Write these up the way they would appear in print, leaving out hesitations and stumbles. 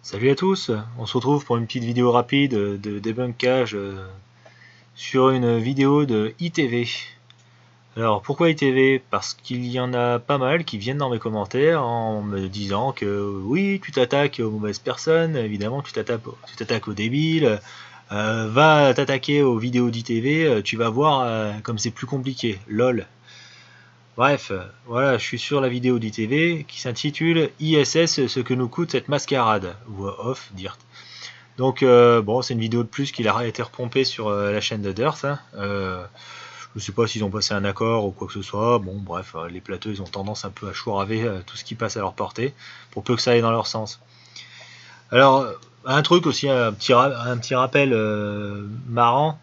Salut à tous, on se retrouve pour une petite vidéo rapide de débunkage sur une vidéo de ITV. Alors pourquoi ITV? Parce qu'il y en a pas mal qui viennent dans mes commentaires en me disant que oui, tu t'attaques aux mauvaises personnes, évidemment tu t'attaques aux débiles, va t'attaquer aux vidéos d'ITV, tu vas voir comme c'est plus compliqué, lol. Bref, voilà, je suis sur la vidéo d'ITV qui s'intitule ISS, ce que nous coûte cette mascarade. Voix off, Dirt. Donc, bon, c'est une vidéo de plus qui a été repompée sur la chaîne de Dirt. Hein. Je sais pas s'ils ont passé un accord ou quoi que ce soit. Bon, bref, les plateaux, ils ont tendance un peu à chouraver tout ce qui passe à leur portée, pour peu que ça aille dans leur sens. Alors, un truc aussi, un petit rappel marrant,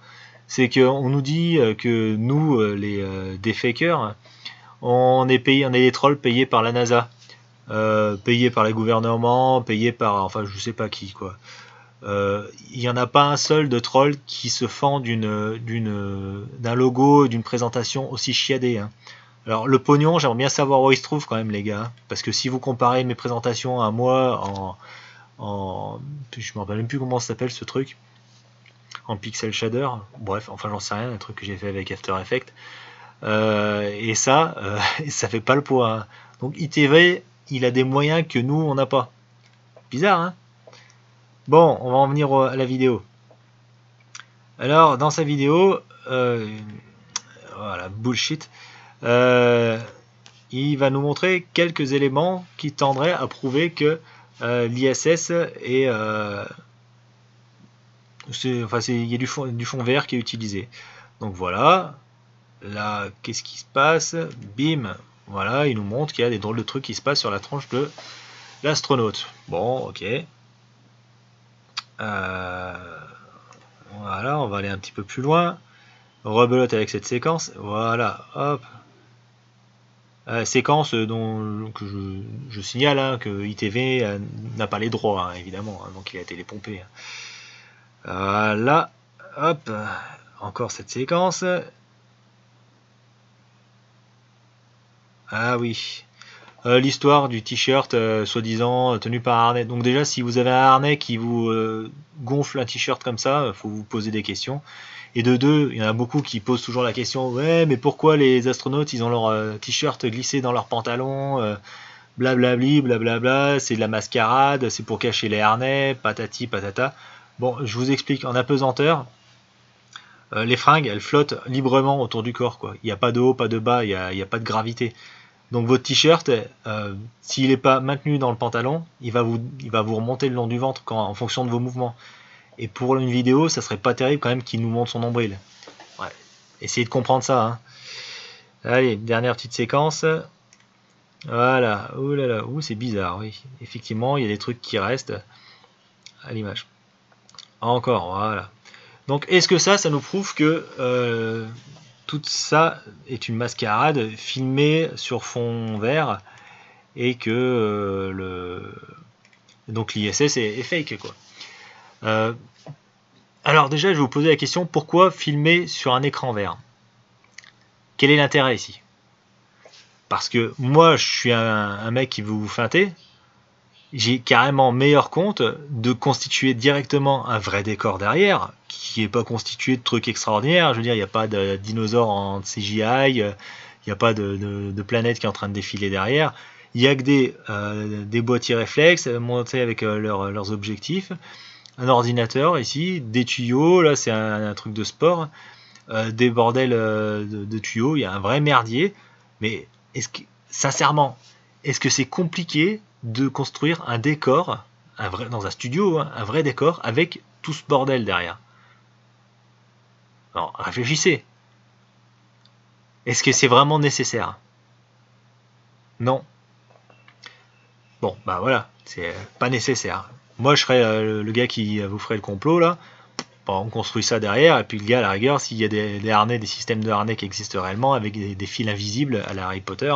c'est qu'on nous dit que nous, les défakers, on est des trolls payés par la NASA, payés par les gouvernements, payés par, enfin, je sais pas qui, quoi. Il n'y en a pas un seul de troll qui se fend d'un logo, d'une présentation aussi chiadée. Hein. Alors, le pognon, j'aimerais bien savoir où il se trouve quand même, les gars. Parce que si vous comparez mes présentations à moi je me rappelle même plus comment ça s'appelle ce truc, en pixel shader, bref, enfin, j'en sais rien, un truc que j'ai fait avec After Effects. Et ça, ça fait pas le poids. Hein. Donc ITV, il a des moyens que nous, on n'a pas. Bizarre, hein? Bon, on va en venir à la vidéo. Alors, dans sa vidéo, voilà, bullshit, il va nous montrer quelques éléments qui tendraient à prouver que l'ISS est... il y a du fond vert qui est utilisé. Donc voilà, là, qu'est-ce qui se passe? Bim, voilà, il nous montre qu'il y a des drôles de trucs qui se passent sur la tronche de l'astronaute. Bon, ok. Voilà, on va aller un petit peu plus loin. Rebelote avec cette séquence. Voilà, hop. Séquence que je signale hein, que ITV n'a pas les droits, hein, évidemment. Hein, donc il a été les pompé. Hein. Voilà, hop. Encore cette séquence. Ah oui. L'histoire du t-shirt soi-disant tenu par un harnais. Donc déjà, si vous avez un harnais qui vous gonfle un t-shirt comme ça, faut vous poser des questions. Et de deux, il y en a beaucoup qui posent toujours la question, ouais, mais pourquoi les astronautes, ils ont leur t-shirt glissé dans leur pantalon, blablabli, blablabla, c'est de la mascarade, c'est pour cacher les harnais, patati patata. Bon, je vous explique, en apesanteur, les fringues, elles flottent librement autour du corps, quoi. Il n'y a pas de haut, pas de bas, il n'y a pas de gravité. Donc votre t-shirt, s'il n'est pas maintenu dans le pantalon, il va vous remonter le long du ventre en fonction de vos mouvements. Et pour une vidéo, ça serait pas terrible quand même qu'il nous montre son nombril. Ouais. Essayez de comprendre ça. Hein. Allez, dernière petite séquence. Voilà. Ouh là là, ouh, c'est bizarre, oui. Effectivement, il y a des trucs qui restent à l'image. Encore, voilà. Donc, est-ce que ça nous prouve que tout ça est une mascarade filmée sur fond vert et que donc l'ISS est fake, quoi. Alors déjà, je vais vous poser la question, pourquoi filmer sur un écran vert? Quel est l'intérêt ici? Parce que moi, je suis un mec qui veut vous feinter, j'ai carrément meilleur compte de constituer directement un vrai décor derrière, qui n'est pas constitué de trucs extraordinaires. Je veux dire, il n'y a pas de dinosaures en CGI, il n'y a pas de planète qui est en train de défiler derrière. Il n'y a que des boîtiers réflexes montés avec leurs objectifs, un ordinateur ici, des tuyaux, là c'est un truc de sport, des bordels de tuyaux, il y a un vrai merdier. Mais sincèrement, est-ce que c'est compliqué de construire un décor, dans un studio, hein, un vrai décor avec tout ce bordel derrière? Alors réfléchissez. Est-ce que c'est vraiment nécessaire? Non. Bon, bah voilà, c'est pas nécessaire. Moi, je serais le gars qui vous ferait le complot là. Bon, on construit ça derrière, et puis le gars, à la rigueur, s'il y a des harnais, des systèmes de harnais qui existent réellement avec des fils invisibles à la Harry Potter,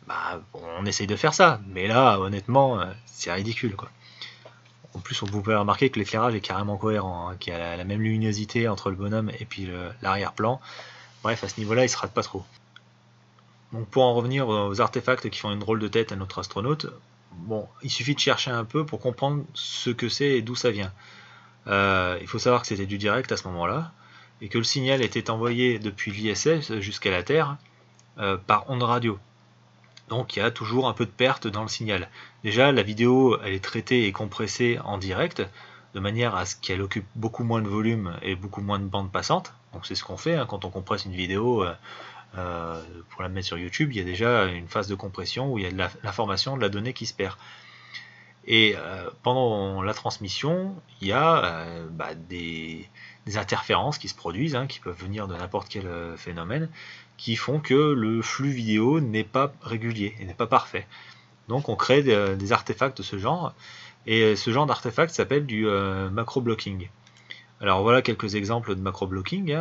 bah, on essaye de faire ça. Mais là, honnêtement, c'est ridicule, quoi. En plus, vous pouvez remarquer que l'éclairage est carrément cohérent, hein, qu'il y a la même luminosité entre le bonhomme et puis l'arrière-plan. Bref, à ce niveau-là, il se rate pas trop. Donc pour en revenir aux artefacts qui font une drôle de tête à notre astronaute, bon, il suffit de chercher un peu pour comprendre ce que c'est et d'où ça vient. Il faut savoir que c'était du direct à ce moment-là, et que le signal était envoyé depuis l'ISS jusqu'à la Terre par onde radio. Donc il y a toujours un peu de perte dans le signal. Déjà, la vidéo, elle est traitée et compressée en direct, de manière à ce qu'elle occupe beaucoup moins de volume et beaucoup moins de bande passante. Donc c'est ce qu'on fait quand on compresse une vidéo pour la mettre sur YouTube. Il y a déjà une phase de compression où il y a de l'information, de la donnée qui se perd. Et pendant la transmission, il y a des interférences qui se produisent, qui peuvent venir de n'importe quel phénomène, qui font que le flux vidéo n'est pas régulier et n'est pas parfait. Donc on crée des artefacts de ce genre, et ce genre d'artefact s'appelle du macro-blocking. Alors voilà quelques exemples de macro-blocking.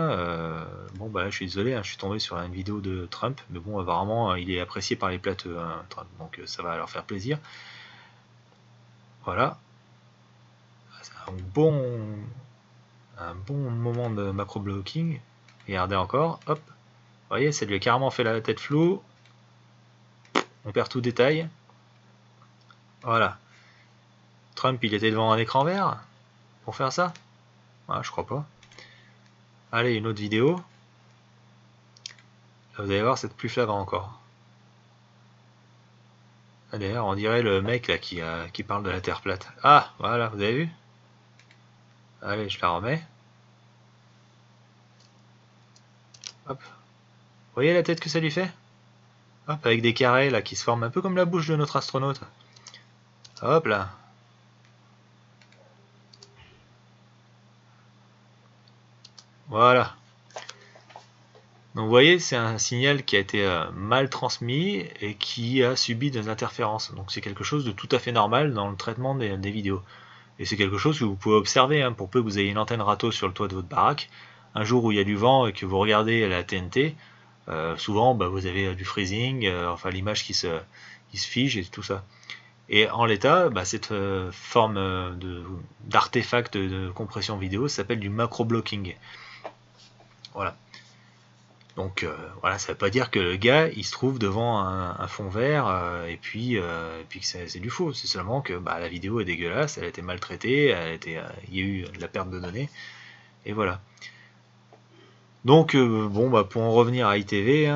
Bon bah là, je suis désolé, je suis tombé sur une vidéo de Trump, mais bon apparemment il est apprécié par les plateux, Trump, donc ça va leur faire plaisir. Voilà, c'est un bon moment de macro-blocking. Regardez encore, hop, vous voyez, ça lui a carrément fait la tête floue. On perd tout détail. Voilà. Trump, il était devant un écran vert pour faire ça? Ah, je crois pas. Allez, une autre vidéo. Là, vous allez voir, c'est plus flagrant encore. Ah, d'ailleurs, on dirait le mec là qui parle de la Terre plate. Ah, voilà, vous avez vu? Allez, je la remets. Hop. Vous voyez la tête que ça lui fait? Hop, avec des carrés là qui se forment un peu comme la bouche de notre astronaute. Hop là. Voilà. Donc vous voyez, c'est un signal qui a été mal transmis et qui a subi des interférences. Donc c'est quelque chose de tout à fait normal dans le traitement des vidéos. Et c'est quelque chose que vous pouvez observer, pour peu que vous ayez une antenne râteau sur le toit de votre baraque. Un jour où il y a du vent et que vous regardez la TNT, souvent vous avez du freezing, enfin l'image qui se fige et tout ça. Et en l'état, cette forme d'artefact de compression vidéo s'appelle du macro-blocking. Voilà. Donc voilà, ça ne veut pas dire que le gars il se trouve devant un fond vert et puis que c'est du faux. C'est seulement que la vidéo est dégueulasse, elle a été maltraitée, il y a eu de la perte de données, et voilà. Donc bon, pour en revenir à ITV,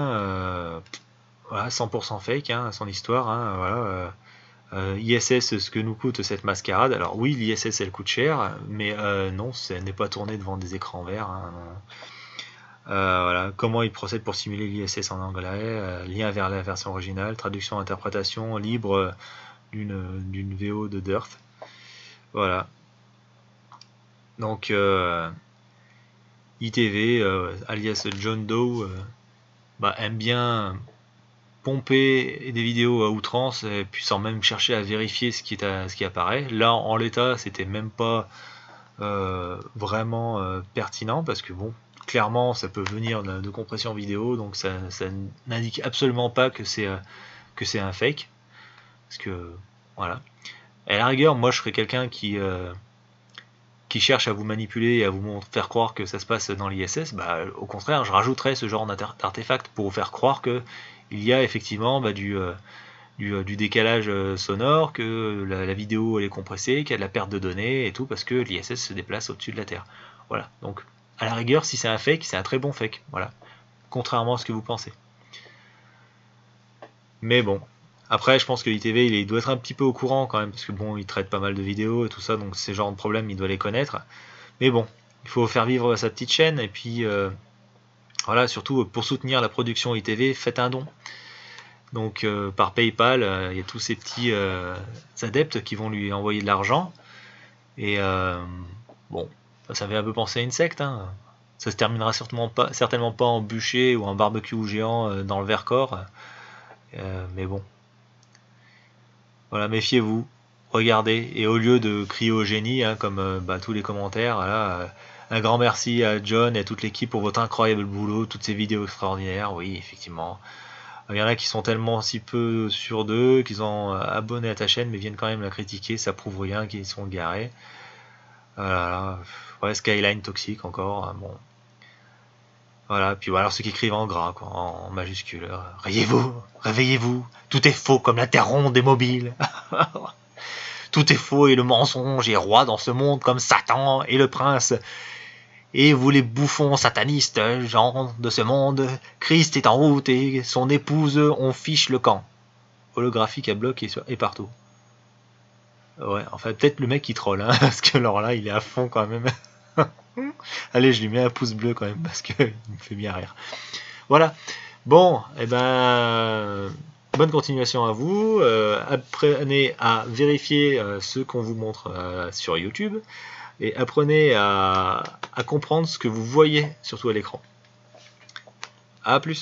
voilà, 100% fake, son histoire, voilà. ISS, ce que nous coûte cette mascarade. Alors oui, l'ISS elle coûte cher, mais non, elle n'est pas tournée devant des écrans verts. Voilà. Comment il procède pour simuler l'ISS en anglais, lien vers la version originale, traduction, interprétation libre d'une VO de Dearth. Voilà. Donc ITV, alias John Doe, aime bien pomper des vidéos à outrance, et puis sans même chercher à vérifier ce qui apparaît. Là, en l'état, c'était même pas vraiment pertinent, parce que bon, clairement, ça peut venir de compression vidéo, donc ça n'indique absolument pas que c'est un fake. Parce que, voilà. À la rigueur, moi, je serais quelqu'un qui cherche à vous manipuler et à vous faire croire que ça se passe dans l'ISS. Au contraire, je rajouterais ce genre d'artefact pour vous faire croire que il y a effectivement du décalage sonore, que la vidéo elle est compressée, qu'il y a de la perte de données et tout, parce que l'ISS se déplace au-dessus de la Terre. Voilà. Donc, à la rigueur, si c'est un fake, c'est un très bon fake. Voilà. Contrairement à ce que vous pensez. Mais bon. Après, je pense que l'ITV, il doit être un petit peu au courant quand même, parce que bon, il traite pas mal de vidéos et tout ça, donc ces genres de problèmes, il doit les connaître. Mais bon, il faut faire vivre sa petite chaîne, et puis voilà, surtout pour soutenir la production ITV, faites un don. Donc par PayPal, il y a tous ces petits adeptes qui vont lui envoyer de l'argent. Et bon, ça fait un peu penser à une secte. Ça se terminera certainement pas en bûcher ou en barbecue géant dans le Vercors. Mais bon. Voilà, méfiez-vous. Regardez. Et au lieu de crier au génie, comme tous les commentaires, voilà, un grand merci à John et à toute l'équipe pour votre incroyable boulot, toutes ces vidéos extraordinaires. Oui, effectivement. Il y en a qui sont tellement si peu sûrs d'eux qu'ils ont abonné à ta chaîne mais viennent quand même la critiquer, ça prouve rien qu'ils sont garés. Voilà. Ouais, Skyline toxique encore, bon. Voilà, puis voilà, ceux qui écrivent en gras, quoi, en majuscule. Réveillez-vous, réveillez-vous, Tout est faux comme la terre ronde et mobile. Tout est faux et le mensonge est roi dans ce monde comme Satan et le prince. Et vous les bouffons satanistes, gens de ce monde, Christ est en route et son épouse, on fiche le camp. Holographique à bloc et partout. Ouais, enfin peut-être le mec qui troll, hein, parce que alors là il est à fond quand même. Allez, je lui mets un pouce bleu quand même, parce qu'il me fait bien rire. Voilà, bon, et ben... bonne continuation à vous, apprenez à vérifier ce qu'on vous montre sur YouTube, et apprenez à comprendre ce que vous voyez, surtout à l'écran. A plus.